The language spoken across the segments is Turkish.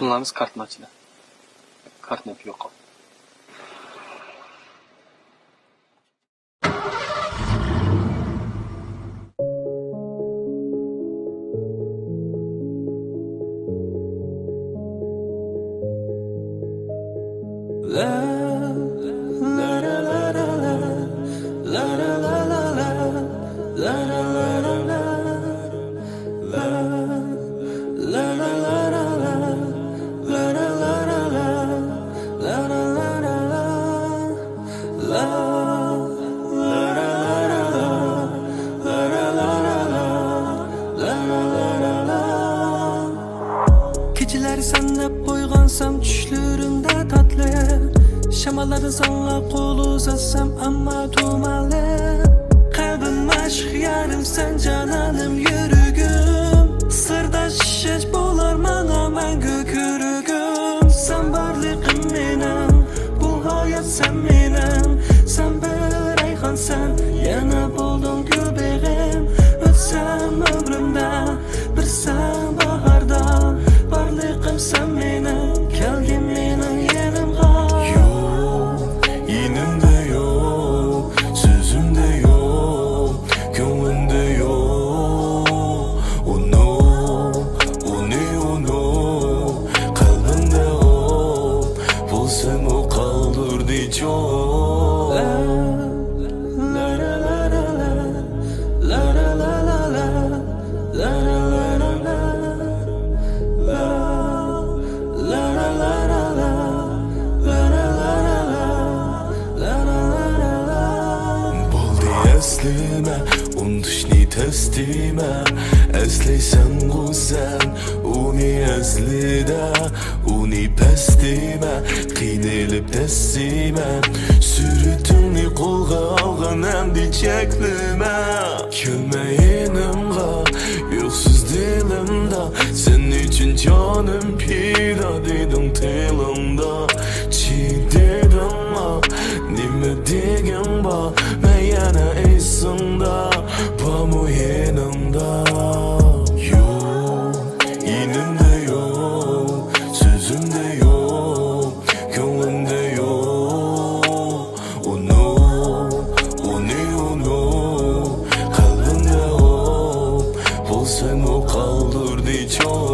Pullarınız kartın içinde. Kartın hep yok. Geceleri senle boygansam düşlerimde tatlı. Şamaları sana kol uzatsam ama dumanlı. Kalbim aşk yarım sen cananım yürügüm. Sırdaşış bolar bana ben gökürügüm. Sen varlığım benim, bu hayat sen benim. Sen bir ayhan sen, yana buldun göbeğim. Ötsem ömrümde, bir sen baharda. Varlığım sen benim, geldin benim yanımga. Yok, yenimde yok, sözümde yok, gönlümde yok. Oh no, oh ne oh no, kalbimde o, bulsam o kaldırdı çok. Eslime, unduşni testime. Esleysen güzel, uni eslide, uni pestime. Qiynelip tessime, sürütümni kolga algan endi çeklime. Kelmeyinimga, yoksuz dilimde. Sen üçün canım pida dedim telimde. Çiğ dedim ma, nime degen ba. Yana esimde, pamu yanımda. Yok, yenimde yok, sözümde yok, gönlümde yok. Oh no, oh ne oh no, kalbimde o, bulsan o kaldırdı çok.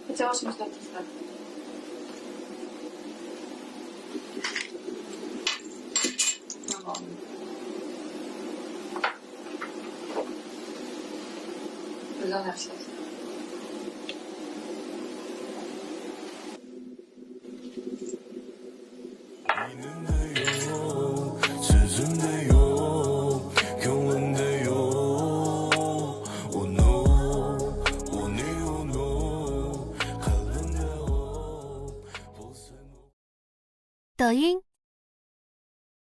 Хотела что-нибудь написать. Güzel şey. Yenimde yok, sözümde yok, gönlümde yok. Oh no, oh ne oh no, kalbimde o, bulsan o. 抖音